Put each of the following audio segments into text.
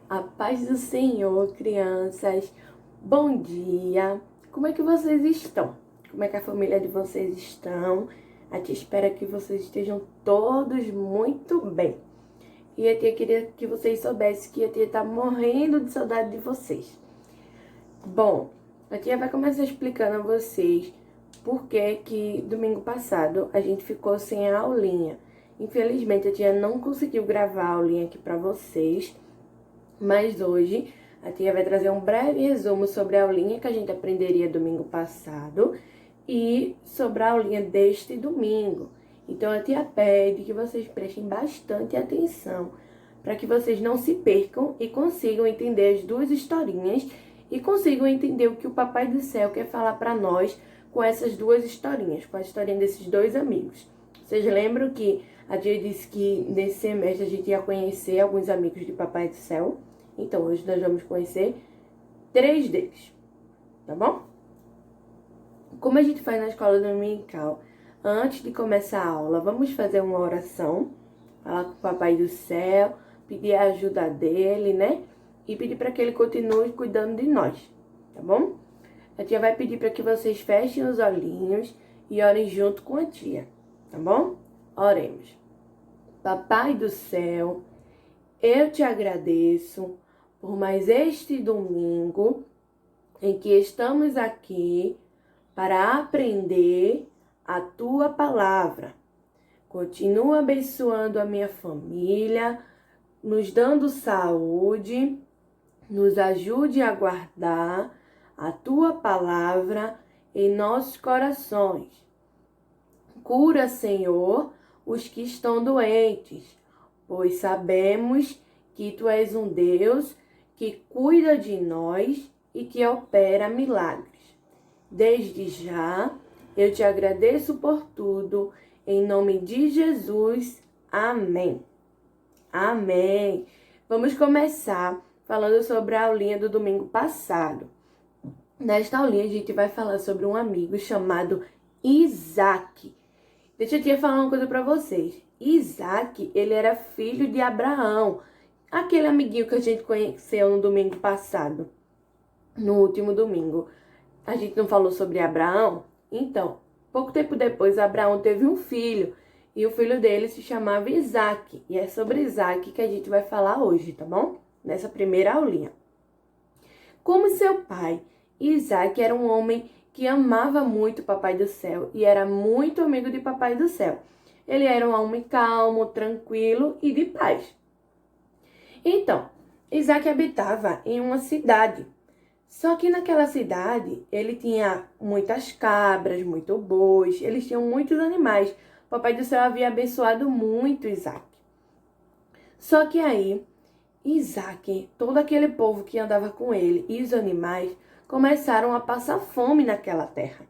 A paz do Senhor, crianças. Bom dia. Como é que vocês estão? Como é que a família de vocês estão? A tia espera que vocês estejam todos muito bem. E a tia queria que vocês soubessem que a tia tá morrendo de saudade de vocês. Bom, a tia vai começar explicando a vocês por que domingo passado a gente ficou sem a aulinha. Infelizmente, a tia não conseguiu gravar a aulinha aqui pra vocês. Mas hoje a tia vai trazer um breve resumo sobre a aulinha que a gente aprenderia domingo passado e sobre a aulinha deste domingo. Então a tia pede que vocês prestem bastante atenção para que vocês não se percam e consigam entender as duas historinhas e consigam entender o que o Papai do Céu quer falar para nós com essas duas historinhas, com a historinha desses dois amigos. Vocês lembram que a tia disse que nesse semestre a gente ia conhecer alguns amigos de Papai do Céu? Então, hoje nós vamos conhecer 3 deles, tá bom? Como a gente faz na escola dominical, antes de começar a aula, vamos fazer uma oração, falar com o Papai do Céu, pedir a ajuda dele, né? E pedir para que ele continue cuidando de nós, tá bom? A tia vai pedir para que vocês fechem os olhinhos e orem junto com a tia, tá bom? Oremos. Papai do Céu, eu te agradeço por mais este domingo em que estamos aqui para aprender a tua palavra. Continua abençoando a minha família, nos dando saúde, nos ajude a guardar a tua palavra em nossos corações. Cura, Senhor, os que estão doentes, pois sabemos que tu és um Deus que cuida de nós e que opera milagres. Desde já, eu te agradeço por tudo, em nome de Jesus. Amém. Amém. Vamos começar falando sobre a aulinha do domingo passado. Nesta aulinha, a gente vai falar sobre um amigo chamado Isaac. Deixa eu te falar uma coisa para vocês. Isaac, ele era filho de Abraão, aquele amiguinho que a gente conheceu no domingo passado, no último domingo. A gente não falou sobre Abraão? Então, pouco tempo depois, Abraão teve um filho, e o filho dele se chamava Isaac. E é sobre Isaac que a gente vai falar hoje, tá bom? Nessa primeira aulinha. Como seu pai, Isaac era um homem que amava muito o Papai do Céu e era muito amigo de Papai do Céu. Ele era um homem calmo, tranquilo e de paz. Então, Isaac habitava em uma cidade. Só que naquela cidade, ele tinha muitas cabras, muitos bois, eles tinham muitos animais. O Papai do Céu havia abençoado muito Isaac. Só que aí, Isaac, todo aquele povo que andava com ele e os animais começaram a passar fome naquela terra.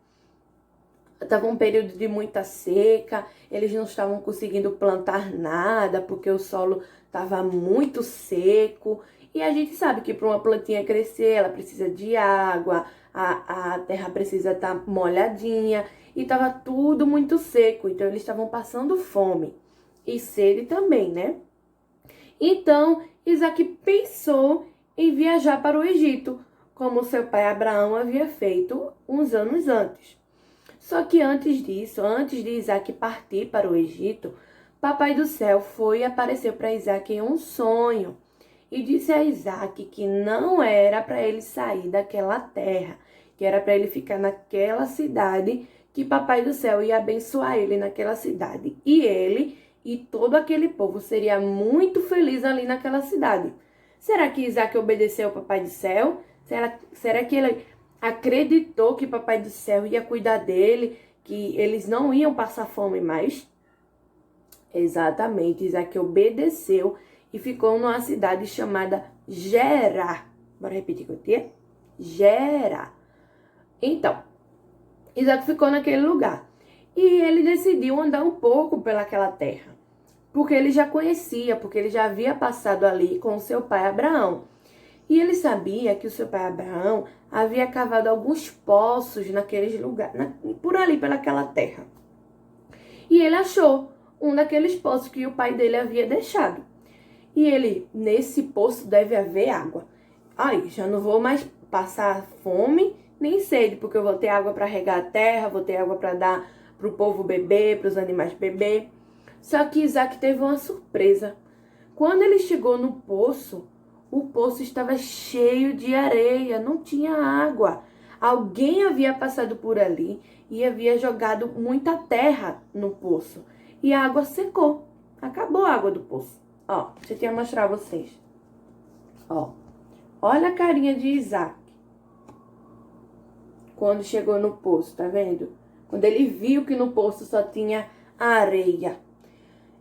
Estava um período de muita seca, eles não estavam conseguindo plantar nada porque o solo estava muito seco. E a gente sabe que para uma plantinha crescer, ela precisa de água, a terra precisa estar molhadinha e estava tudo muito seco. Então eles estavam passando fome e sede também, né? Então Isaac pensou em viajar para o Egito, como seu pai Abraão havia feito uns anos antes. Só que antes disso, antes de Isaac partir para o Egito, Papai do Céu foi e apareceu para Isaac em um sonho e disse a Isaac que não era para ele sair daquela terra, que era para ele ficar naquela cidade, que Papai do Céu ia abençoar ele naquela cidade. E ele e todo aquele povo seria muito feliz ali naquela cidade. Será que Isaac obedeceu ao Papai do Céu? Será que ele acreditou que Papai do Céu ia cuidar dele, que eles não iam passar fome mais? Exatamente, Isaac obedeceu e ficou numa cidade chamada Gerar. Bora repetir com a tia? Gerar. Então, Isaac ficou naquele lugar e ele decidiu andar um pouco pelaquela terra, porque ele já conhecia, porque ele já havia passado ali com o seu pai Abraão. E ele sabia que o seu pai Abraão havia cavado alguns poços naqueles lugares, por ali, pelaquela terra. E ele achou um daqueles poços que o pai dele havia deixado. E ele, nesse poço deve haver água. Aí, já não vou mais passar fome nem sede, porque eu vou ter água para regar a terra, vou ter água para dar para o povo beber, para os animais beber. Só que Isaac teve uma surpresa. Quando ele chegou no poço, o poço estava cheio de areia, não tinha água. Alguém havia passado por ali e havia jogado muita terra no poço. E a água secou. Acabou a água do poço. Ó, deixa eu mostrar a vocês. Ó, olha a carinha de Isaac. Quando chegou no poço, tá vendo? Quando ele viu que no poço só tinha areia.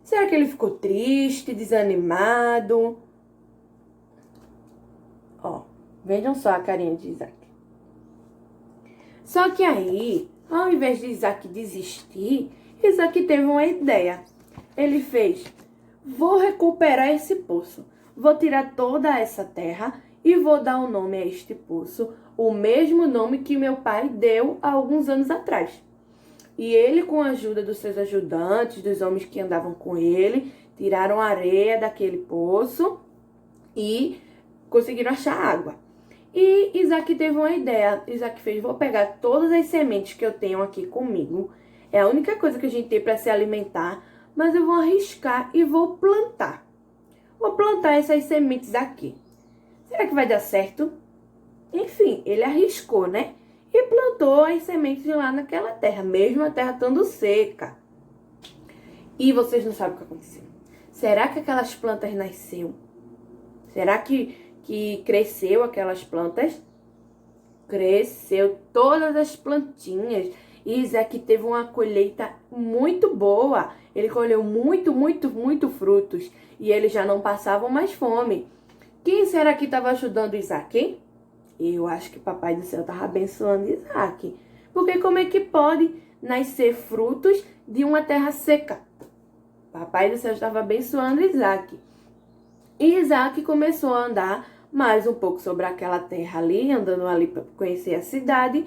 Será que ele ficou triste, desanimado? Ó, vejam só a carinha de Isaac. Só que aí, ao invés de Isaac desistir, Isaac teve uma ideia. Ele fez, vou recuperar esse poço. Vou tirar toda essa terra e vou dar um nome a este poço, o mesmo nome que meu pai deu há alguns anos atrás. E ele, com a ajuda dos seus ajudantes, dos homens que andavam com ele, tiraram a areia daquele poço e conseguiram achar água. E Isaac teve uma ideia. Isaac fez, vou pegar todas as sementes que eu tenho aqui comigo. É a única coisa que a gente tem para se alimentar, mas eu vou arriscar e vou plantar. Vou plantar essas sementes aqui. Será que vai dar certo? Enfim, ele arriscou, né? E plantou as sementes lá naquela terra, mesmo a terra estando seca. E vocês não sabem o que aconteceu. Será que aquelas plantas nasceu? Será que cresceu aquelas plantas? Cresceu todas as plantinhas. E Isaac teve uma colheita muito boa. Ele colheu muito frutos. E eles já não passavam mais fome. Quem será que estava ajudando Isaac, hein? Eu acho que o Papai do Céu estava abençoando Isaac. Porque como é que pode nascer frutos de uma terra seca? Papai do Céu estava abençoando Isaac. E Isaac começou a andar mais um pouco sobre aquela terra ali, andando ali para conhecer a cidade.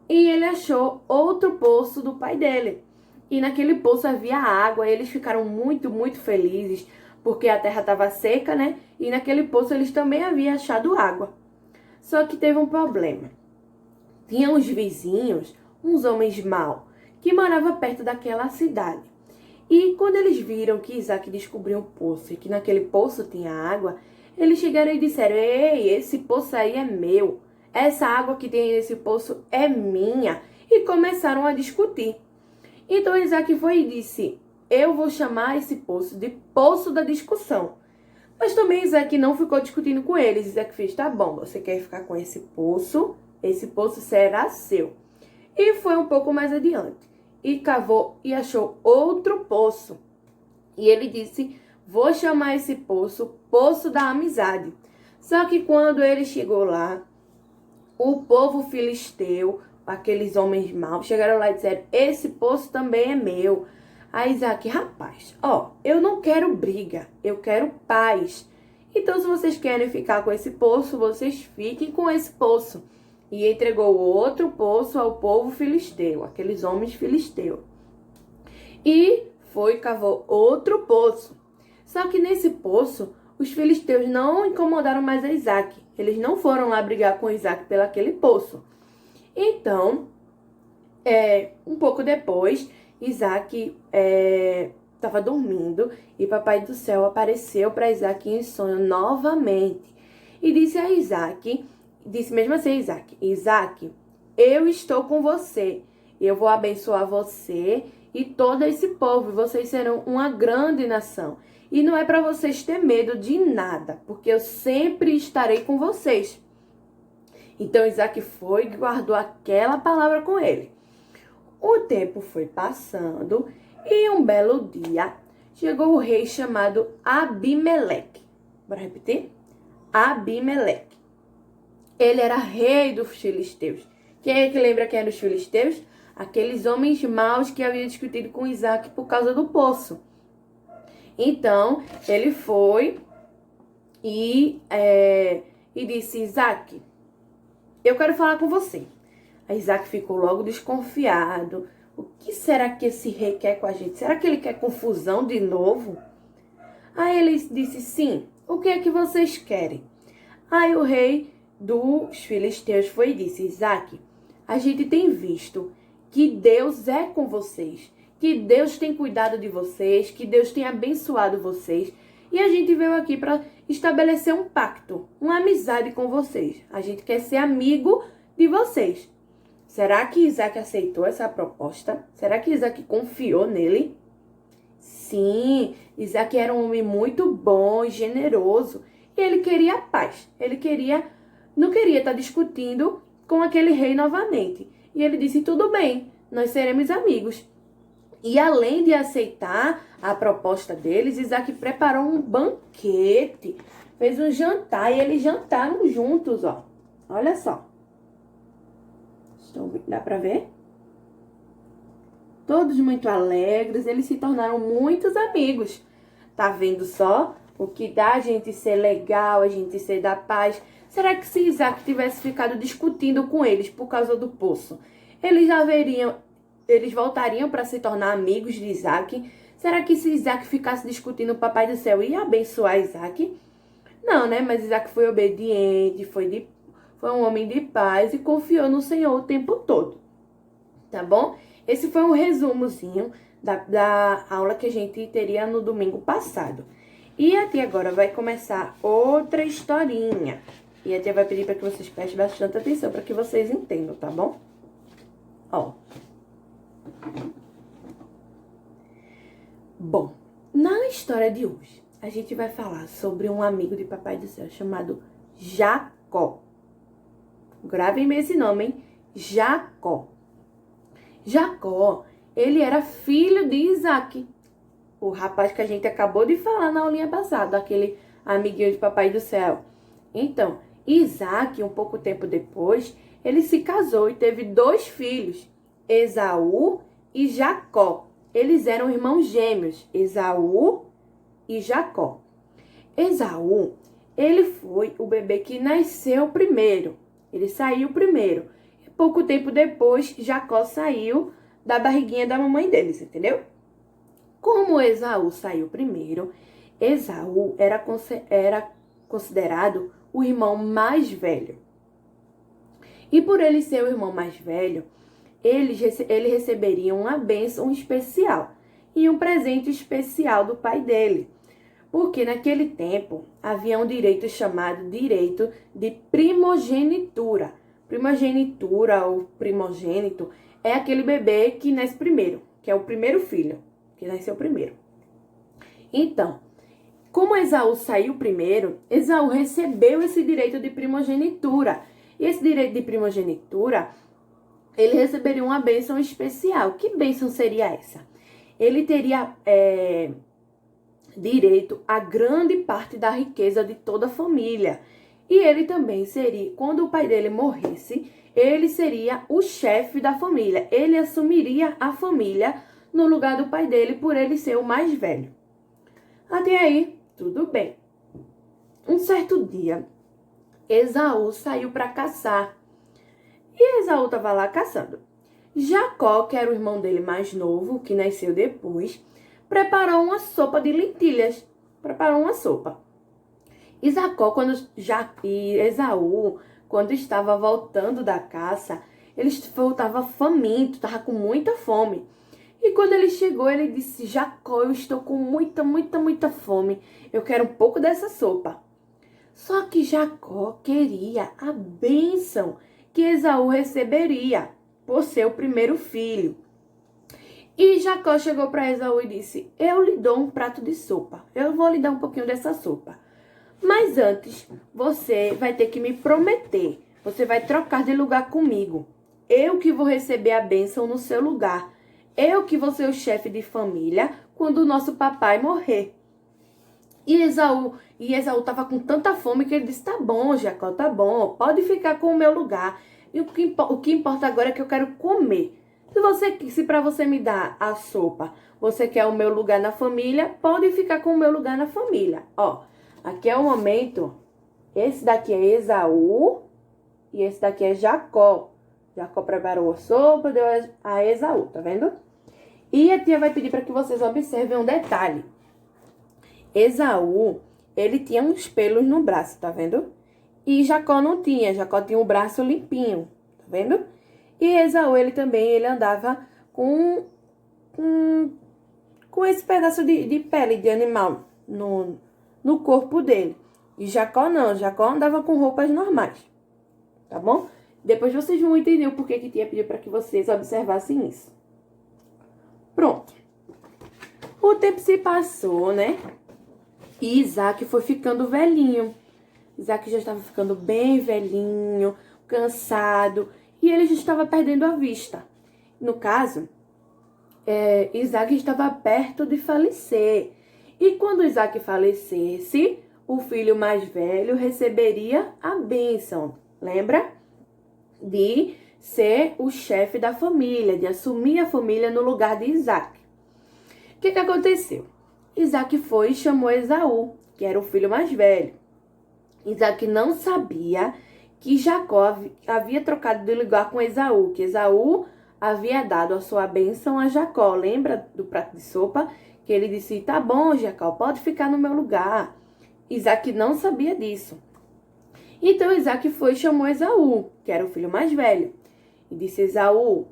E ele achou outro poço do pai dele. E naquele poço havia água. Eles ficaram muito felizes, porque a terra estava seca, né? E naquele poço eles também haviam achado água. Só que teve um problema. Tinha uns vizinhos, uns homens maus, que moravam perto daquela cidade. E quando eles viram que Isaac descobriu um poço e que naquele poço tinha água, eles chegaram e disseram, ei, esse poço aí é meu. Essa água que tem nesse poço é minha. E começaram a discutir. Então Isaac foi e disse, eu vou chamar esse poço de Poço da Discussão. Mas também Isaac não ficou discutindo com eles. Isaac fez, tá bom, você quer ficar com esse poço será seu. E foi um pouco mais adiante. E cavou e achou outro poço. E ele disse, vou chamar esse poço Poço da Amizade. Só que quando ele chegou lá, o povo filisteu, aqueles homens maus, chegaram lá e disseram, esse poço também é meu. Aí Isaac, rapaz, ó, eu não quero briga, eu quero paz. Então, se vocês querem ficar com esse poço, vocês fiquem com esse poço. E entregou outro poço ao povo filisteu, aqueles homens filisteus. E foi e cavou outro poço. Só que nesse poço, os filisteus não incomodaram mais a Isaac. Eles não foram lá brigar com Isaac pelo aquele poço. Então, um pouco depois, Isaac estava dormindo e Papai do Céu apareceu para Isaac em sonho novamente. E disse a Isaac, disse mesmo assim a Isaac, Isaac, eu estou com você. Eu vou abençoar você e todo esse povo. E vocês serão uma grande nação. E não é para vocês ter medo de nada, porque eu sempre estarei com vocês. Então Isaac foi e guardou aquela palavra com ele. O tempo foi passando e um belo dia chegou o rei chamado Abimeleque. Bora repetir? Abimeleque. Ele era rei dos filisteus. Quem é que lembra quem eram os filisteus? Aqueles homens maus que haviam discutido com Isaac por causa do poço. Então, ele foi e disse, Isaac, eu quero falar com você. Aí Isaac ficou logo desconfiado. O que será que esse rei quer com a gente? Será que ele quer confusão de novo? Aí ele disse, sim, o que é que vocês querem? Aí o rei dos filisteus foi e disse, Isaque, a gente tem visto que Deus é com vocês, que Deus tem cuidado de vocês, que Deus tem abençoado vocês. E a gente veio aqui para estabelecer um pacto, uma amizade com vocês. A gente quer ser amigo de vocês. Será que Isaque aceitou essa proposta? Será que Isaque confiou nele? Sim, Isaque era um homem muito bom e generoso. E ele queria paz. Não queria estar discutindo com aquele rei novamente. E ele disse, tudo bem, nós seremos amigos. E além de aceitar a proposta deles, Isaque preparou um banquete, fez um jantar e eles jantaram juntos, ó. Olha só. Dá pra ver? Todos muito alegres, eles se tornaram muitos amigos. Tá vendo só? O que dá a gente ser legal, a gente ser da paz. Será que se Isaque tivesse ficado discutindo com eles por causa do poço, eles voltariam para se tornar amigos de Isaque? Será que se Isaque ficasse discutindo, o Papai do Céu ia abençoar Isaque? Não, né? Mas Isaque foi obediente, foi um homem de paz e confiou no Senhor o tempo todo. Tá bom? Esse foi um resumozinho da aula que a gente teria no domingo passado. E a tia agora vai começar outra historinha. E a tia vai pedir para que vocês prestem bastante atenção para que vocês entendam, tá bom? Ó. Bom, na história de hoje, a gente vai falar sobre um amigo de Papai do Céu chamado Jacó. Gravem esse nome, hein? Jacó. Jacó, ele era filho de Isaque, o rapaz que a gente acabou de falar na aulinha passada, aquele amiguinho de Papai do Céu. Então, Isaque, um pouco tempo depois, ele se casou e teve 2 filhos, Esaú e Jacó. Eles eram irmãos gêmeos, Esaú e Jacó. Esaú, ele foi o bebê que nasceu primeiro, ele saiu primeiro. Pouco tempo depois, Jacó saiu da barriguinha da mamãe deles, entendeu? Como Esaú saiu primeiro, Esaú era considerado o irmão mais velho. E por ele ser o irmão mais velho, ele receberia uma bênção especial e um presente especial do pai dele. Porque naquele tempo havia um direito chamado direito de primogenitura. Primogenitura ou primogênito é aquele bebê que nasce primeiro, que é o primeiro filho, que nasceu primeiro. Então, como Esaú saiu primeiro, Esaú recebeu esse direito de primogenitura. E esse direito de primogenitura, ele receberia uma bênção especial. Que bênção seria essa? Ele teria direito a grande parte da riqueza de toda a família. E ele também seria, quando o pai dele morresse, ele seria o chefe da família. Ele assumiria a família no lugar do pai dele, por ele ser o mais velho. Até aí, tudo bem. Um certo dia, Esaú saiu para caçar. E Esaú estava lá caçando. Jacó, que era o irmão dele mais novo, que nasceu depois, preparou uma sopa de lentilhas. Preparou uma sopa. Esaú, quando estava voltando da caça, ele voltava faminto, estava com muita fome. E quando ele chegou, ele disse, Jacó, eu estou com muita fome. Eu quero um pouco dessa sopa. Só que Jacó queria a bênção que Esaú receberia por ser o primeiro filho. E Jacó chegou para Esaú e disse, eu lhe dou um prato de sopa. Eu vou lhe dar um pouquinho dessa sopa. Mas antes, você vai ter que me prometer. Você vai trocar de lugar comigo. Eu que vou receber a bênção no seu lugar. Eu que vou ser o chefe de família quando o nosso papai morrer. E Esaú estava com tanta fome que ele disse, tá bom, Jacó, tá bom. Pode ficar com o meu lugar. E o que importa agora é que eu quero comer. Se para você me dar a sopa, você quer o meu lugar na família, pode ficar com o meu lugar na família. Ó. Aqui é o momento, esse daqui é Esaú e esse daqui é Jacó. Jacó preparou a sopa, deu a Esaú, tá vendo? E a tia vai pedir para que vocês observem um detalhe. Esaú, ele tinha uns pelos no braço, tá vendo? E Jacó não tinha, Jacó tinha o braço limpinho, tá vendo? E Esaú, ele andava com, com esse pedaço de pele de animal no corpo dele. E Jacó não, Jacó andava com roupas normais, tá bom? Depois vocês vão entender o porquê que tinha pedido para que vocês observassem isso. Pronto. O tempo se passou, né? E Isaac foi ficando velhinho. Isaac já estava ficando bem velhinho, cansado, e ele já estava perdendo a vista. No caso, Isaac estava perto de falecer. E quando Isaac falecesse, o filho mais velho receberia a bênção. Lembra? De ser o chefe da família, de assumir a família no lugar de Isaac. O que aconteceu? Isaac foi e chamou Esaú, que era o filho mais velho. Isaac não sabia que Jacó havia trocado de lugar com Esaú, que Esaú havia dado a sua bênção a Jacó. Lembra do prato de sopa? Que ele disse, tá bom, Jacó, pode ficar no meu lugar. Isaac não sabia disso. Então Isaac foi e chamou Esaú, que era o filho mais velho. E disse, Esaú,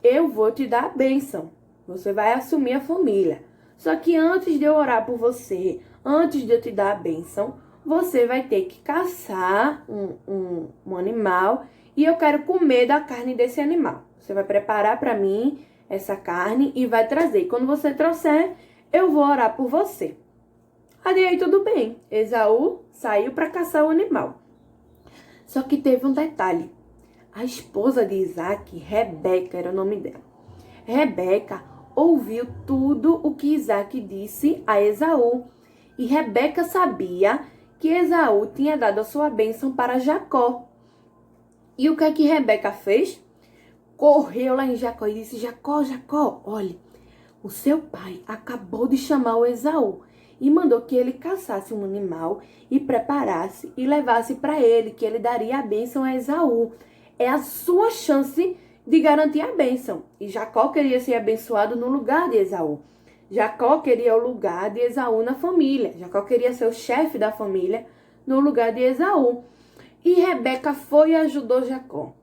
eu vou te dar a bênção. Você vai assumir a família. Só que antes de eu orar por você, antes de eu te dar a bênção, você vai ter que caçar um animal e eu quero comer da carne desse animal. Você vai preparar para mim essa carne e vai trazer. Quando você trouxer, eu vou orar por você. Aí tudo bem. Esaú saiu para caçar o animal. Só que teve um detalhe. A esposa de Isaac, Rebeca era o nome dela. Rebeca ouviu tudo o que Isaac disse a Esaú. E Rebeca sabia que Esaú tinha dado a sua bênção para Jacó. E o que é que Rebeca fez? Correu lá em Jacó e disse, Jacó, Jacó, olhe, o seu pai acabou de chamar o Esaú e mandou que ele caçasse um animal e preparasse e levasse para ele, que ele daria a bênção a Esaú. É a sua chance de garantir a bênção. E Jacó queria ser abençoado no lugar de Esaú. Jacó queria o lugar de Esaú na família. Jacó queria ser o chefe da família no lugar de Esaú. E Rebeca foi e ajudou Jacó.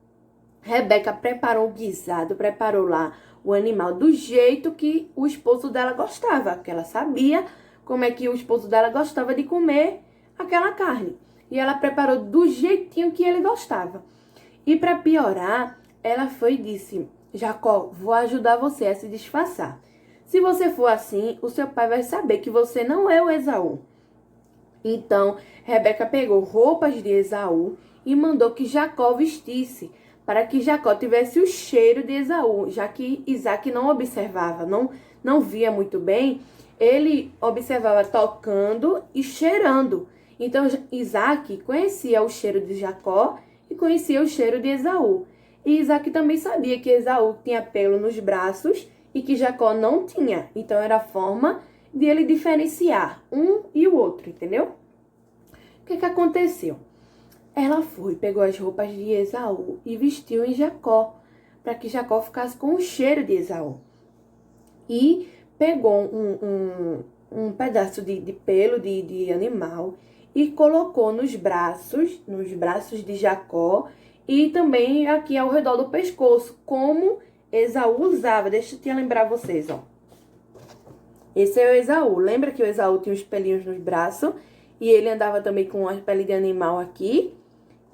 Rebeca preparou o guisado, preparou lá o animal do jeito que o esposo dela gostava, que ela sabia como é que o esposo dela gostava de comer aquela carne. E ela preparou do jeitinho que ele gostava. E para piorar, ela foi e disse, Jacó, vou ajudar você a se disfarçar. Se você for assim, o seu pai vai saber que você não é o Esaú. Então, Rebeca pegou roupas de Esaú e mandou que Jacó vestisse, para que Jacó tivesse o cheiro de Esaú, já que Isaac não observava, não via muito bem, ele observava tocando e cheirando. Então, Isaac conhecia o cheiro de Jacó e conhecia o cheiro de Esaú. E Isaac também sabia que Esaú tinha pelo nos braços e que Jacó não tinha. Então, era a forma de ele diferenciar um e o outro, entendeu? O que aconteceu? Ela foi, pegou as roupas de Esaú e vestiu em Jacó, para que Jacó ficasse com o cheiro de Esaú. E pegou um pedaço de pelo de animal e colocou nos braços de Jacó e também aqui ao redor do pescoço, como Esaú usava. Deixa eu te lembrar vocês, ó. Esse é o Esaú. Lembra que o Esaú tinha os pelinhos nos braços e ele andava também com as peles de animal aqui?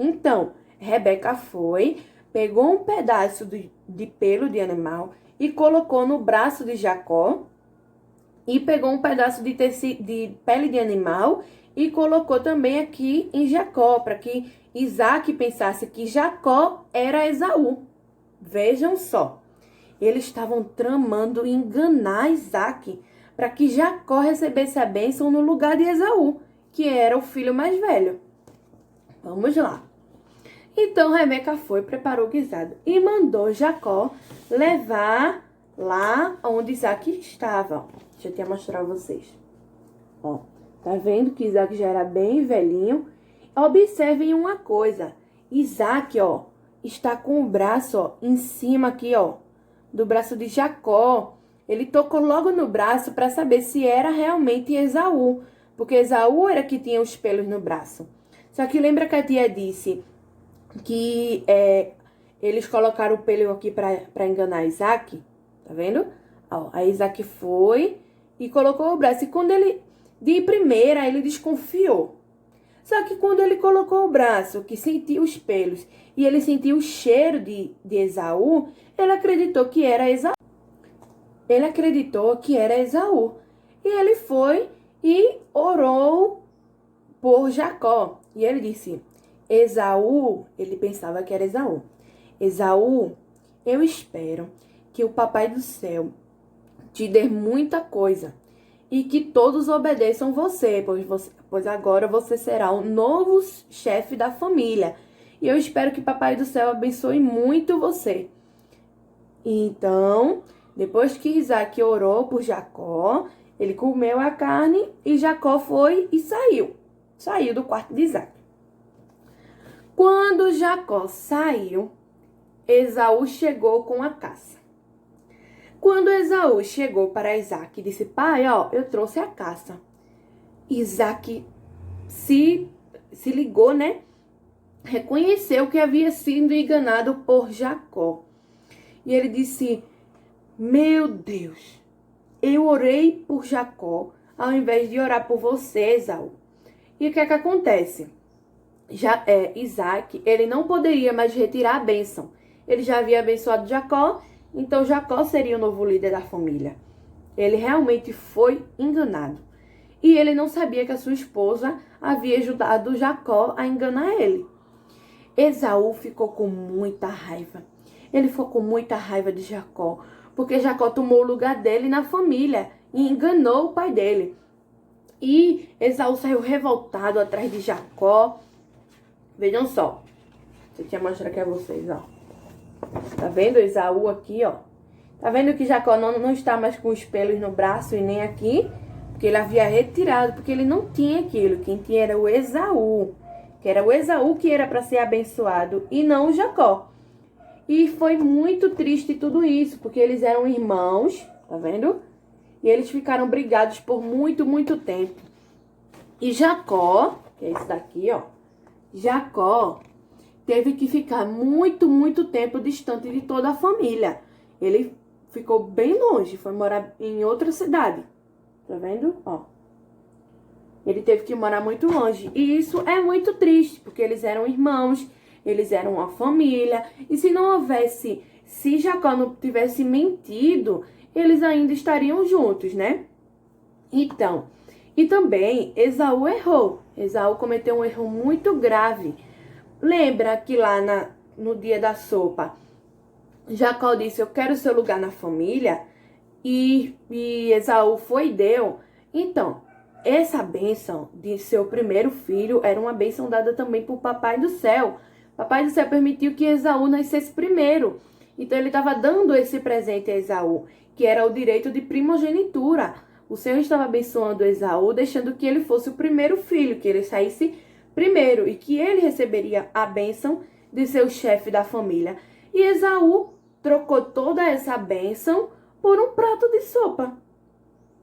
Então, Rebeca foi, pegou um pedaço de pelo de animal e colocou no braço de Jacó e pegou um pedaço de pele de animal e colocou também aqui em Jacó, para que Isaac pensasse que Jacó era Esaú. Vejam só, eles estavam tramando enganar Isaac para que Jacó recebesse a bênção no lugar de Esaú, que era o filho mais velho. Vamos lá. Então, Rebeca foi, preparou o guisado e mandou Jacó levar lá onde Isaac estava. Deixa eu até mostrar a vocês. Ó, tá vendo que Isaac já era bem velhinho? Observem uma coisa. Isaac, ó, está com o braço, ó, em cima aqui, ó, do braço de Jacó. Ele tocou logo no braço para saber se era realmente Esaú. porque Esaú era que tinha os pelos no braço. Só que lembra que a tia disse que eles colocaram o pelo aqui para enganar Isaac? Tá vendo? Ó, aí Isaac foi e colocou o braço. E quando ele, de primeira, ele desconfiou. Só que quando ele colocou o braço, que sentiu os pelos, e ele sentiu o cheiro de Esaú, ele acreditou que era Esaú. Ele acreditou que era Esaú. E ele foi e orou por Jacó. E ele disse, Esaú, ele pensava que era Esaú. Esaú, eu espero que o Papai do Céu te dê muita coisa e que todos obedeçam você, pois agora você será o novo chefe da família. E eu espero que Papai do Céu abençoe muito você. Então, depois que Isaac orou por Jacó, ele comeu a carne e Jacó foi e saiu. Saiu do quarto de Isaac. Quando Jacó saiu, Esaú chegou com a caça. Quando Esaú chegou para Isaac e disse, pai, ó, eu trouxe a caça. Isaac se ligou, né? Reconheceu que havia sido enganado por Jacó. E ele disse, meu Deus, eu orei por Jacó ao invés de orar por você, Esaú. E o que é que acontece? Isaac, ele não poderia mais retirar a bênção. Ele já havia abençoado Jacó, então Jacó seria o novo líder da família. Ele realmente foi enganado. E ele não sabia que a sua esposa havia ajudado Jacó a enganar ele. Esaú ficou com muita raiva. Ele ficou com muita raiva de Jacó, porque Jacó tomou o lugar dele na família e enganou o pai dele. E Esaú saiu revoltado atrás de Jacó. Vejam só. Eu tinha mostrado aqui a vocês, ó. Tá vendo Esaú aqui, ó? Tá vendo que Jacó não está mais com os pelos no braço e nem aqui? Porque ele havia retirado, porque ele não tinha aquilo. Quem tinha era o Esaú. Que era o Esaú que era para ser abençoado e não o Jacó. E foi muito triste tudo isso, porque eles eram irmãos, tá vendo? E eles ficaram brigados por muito, muito tempo. E Jacó, que é esse daqui, ó. Jacó teve que ficar muito, muito tempo distante de toda a família. Ele ficou bem longe, foi morar em outra cidade. Tá vendo? Ó. Ele teve que morar muito longe. E isso é muito triste, porque eles eram irmãos, eles eram uma família. E se não houvesse, se Jacó não tivesse mentido, eles ainda estariam juntos, né? Então, e também Esaú errou. Esaú cometeu um erro muito grave. Lembra que lá no dia da sopa, Jacó disse, eu quero seu lugar na família? E Esaú foi e deu. Então, essa bênção de seu primeiro filho era uma bênção dada também por Papai do Céu. Papai do Céu permitiu que Esaú nascesse primeiro. Então, ele estava dando esse presente a Esaú, que era o direito de primogenitura. O Senhor estava abençoando Esaú, deixando que ele fosse o primeiro filho, que ele saísse primeiro e que ele receberia a bênção de seu chefe da família. E Esaú trocou toda essa bênção por um prato de sopa.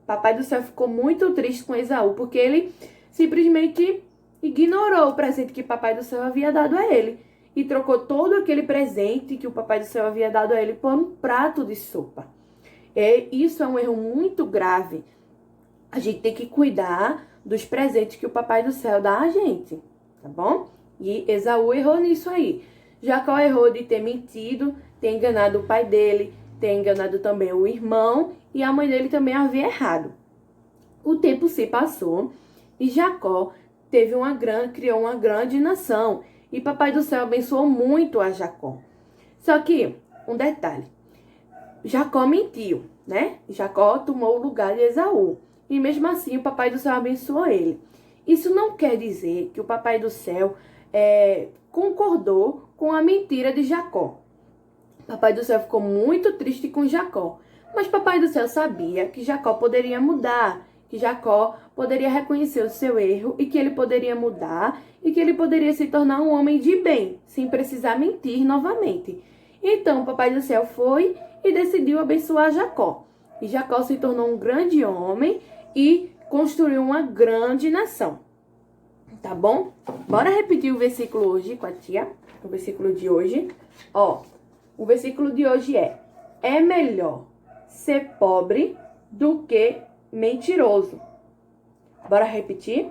Papai do Céu ficou muito triste com Esaú, porque ele simplesmente ignorou o presente que Papai do Céu havia dado a ele. E trocou todo aquele presente que o Papai do Céu havia dado a ele por um prato de sopa. E isso é um erro muito grave. A gente tem que cuidar dos presentes que o Papai do Céu dá a gente, tá bom? E Esaú errou nisso aí. Jacó errou de ter mentido, ter enganado o pai dele, ter enganado também o irmão, e a mãe dele também havia errado. O tempo se passou e Jacó criou uma grande nação. E Papai do Céu abençoou muito a Jacó. Só que, um detalhe. Jacó mentiu, né? Jacó tomou o lugar de Esaú. E mesmo assim, o Papai do Céu abençoou ele. Isso não quer dizer que o Papai do Céu concordou com a mentira de Jacó. Papai do Céu ficou muito triste com Jacó. Mas Papai do Céu sabia que Jacó poderia mudar, que Jacó poderia reconhecer o seu erro e que ele poderia mudar e que ele poderia se tornar um homem de bem, sem precisar mentir novamente. Então, Papai do Céu foi e decidiu abençoar Jacó. E Jacó se tornou um grande homem e construir uma grande nação. Tá bom? Bora repetir o versículo hoje com a tia. O versículo de hoje. Ó, o versículo de hoje é melhor ser pobre do que mentiroso. Bora repetir?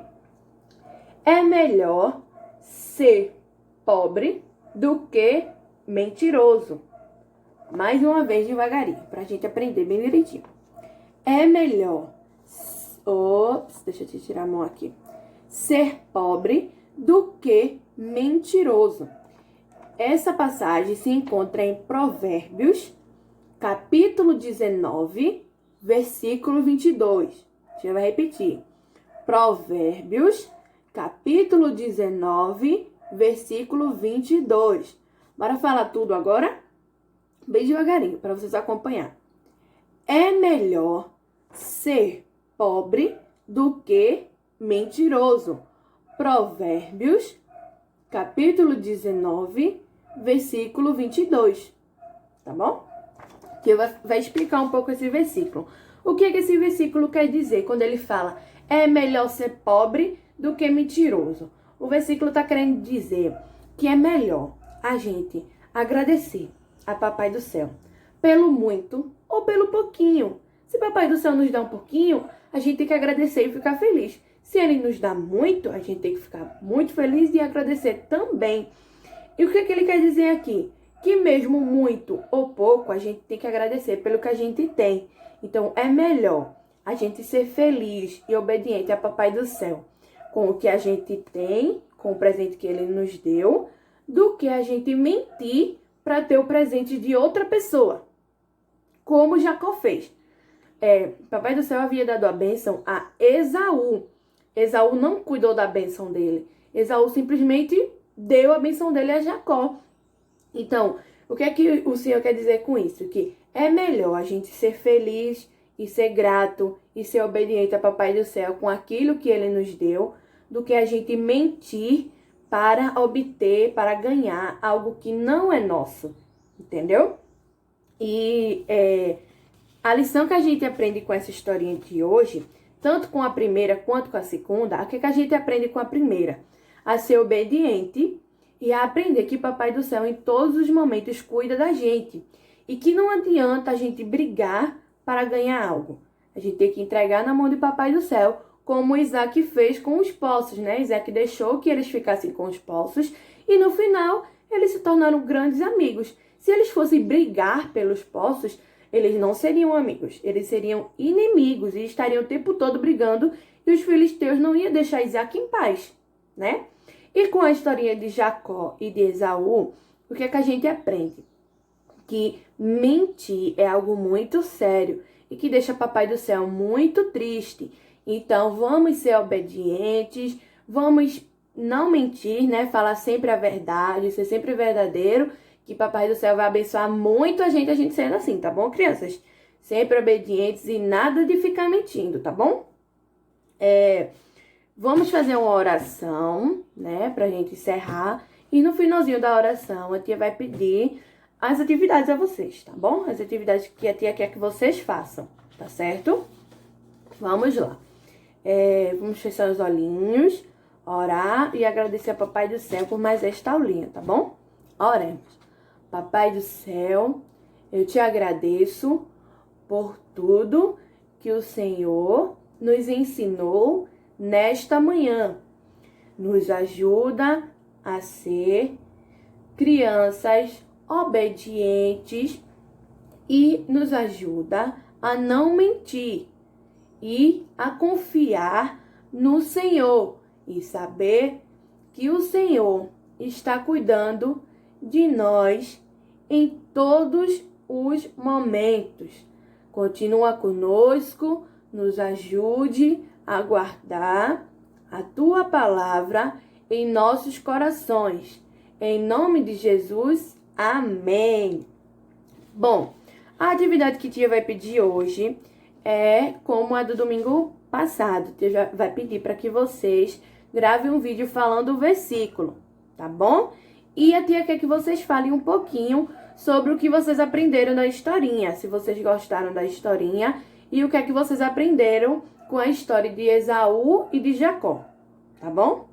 É melhor ser pobre do que mentiroso. Mais uma vez devagarinho, pra gente aprender bem direitinho. É melhor, deixa eu te tirar a mão aqui, ser pobre do que mentiroso. Essa passagem se encontra em Provérbios, capítulo 19, versículo 22. Deixa eu repetir. Provérbios, capítulo 19, versículo 22. Bora falar tudo agora? Bem devagarinho, para vocês acompanharem. É melhor ser pobre do que mentiroso. Provérbios, capítulo 19, versículo 22. Tá bom? Que eu vai explicar um pouco esse versículo. O que esse versículo quer dizer quando ele fala é melhor ser pobre do que mentiroso? O versículo está querendo dizer que é melhor a gente agradecer a Papai do Céu pelo muito ou pelo pouquinho. Se Papai do Céu nos dá um pouquinho, a gente tem que agradecer e ficar feliz. Se Ele nos dá muito, a gente tem que ficar muito feliz e agradecer também. E o que Ele quer dizer aqui? Que mesmo muito ou pouco, a gente tem que agradecer pelo que a gente tem. Então, é melhor a gente ser feliz e obediente a Papai do Céu com o que a gente tem, com o presente que Ele nos deu, do que a gente mentir para ter o presente de outra pessoa, como Jacó fez. Papai do Céu havia dado a bênção a Esaú. Esaú não cuidou da bênção dele. Esaú simplesmente deu a bênção dele a Jacó. Então, o que é que o Senhor quer dizer com isso? Que é melhor a gente ser feliz e ser grato e ser obediente a Papai do Céu com aquilo que Ele nos deu, do que a gente mentir para obter, para ganhar algo que não é nosso. Entendeu? E a lição que a gente aprende com essa historinha de hoje, tanto com a primeira quanto com a segunda, o que a gente aprende com a primeira? A ser obediente e a aprender que Papai do Céu em todos os momentos cuida da gente. E que não adianta a gente brigar para ganhar algo. A gente tem que entregar na mão de Papai do Céu, como Isaac fez com os poços, né? Isaac deixou que eles ficassem com os poços e no final eles se tornaram grandes amigos. Se eles fossem brigar pelos poços, eles não seriam amigos, eles seriam inimigos e estariam o tempo todo brigando e os filisteus não iam deixar Isaac em paz, né? E com a historinha de Jacó e de Esaú, o que é que a gente aprende? Que mentir é algo muito sério e que deixa Papai do Céu muito triste. Então, vamos ser obedientes, vamos não mentir, né? Falar sempre a verdade, ser sempre verdadeiro, que Papai do Céu vai abençoar muito a gente sendo assim, tá bom, crianças? Sempre obedientes e nada de ficar mentindo, tá bom? Vamos fazer uma oração, né, pra gente encerrar. E no finalzinho da oração, a tia vai pedir as atividades a vocês, tá bom? As atividades que a tia quer que vocês façam, tá certo? Vamos lá. Vamos fechar os olhinhos, orar e agradecer a Papai do Céu por mais esta aulinha, tá bom? Oremos. Papai do Céu, eu te agradeço por tudo que o Senhor nos ensinou nesta manhã. Nos ajuda a ser crianças obedientes e nos ajuda a não mentir e a confiar no Senhor e saber que o Senhor está cuidando de nós em todos os momentos. Continua conosco, nos ajude a guardar a tua palavra em nossos corações. Em nome de Jesus, amém. Bom, a atividade que tia vai pedir hoje é como a do domingo passado. Tia vai pedir para que vocês gravem um vídeo falando o versículo, tá bom? E a tia quer que vocês falem um pouquinho sobre o que vocês aprenderam da historinha, se vocês gostaram da historinha e o que é que vocês aprenderam com a história de Esaú e de Jacó, tá bom?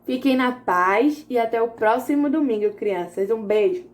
Fiquem na paz e até o próximo domingo, crianças. Um beijo!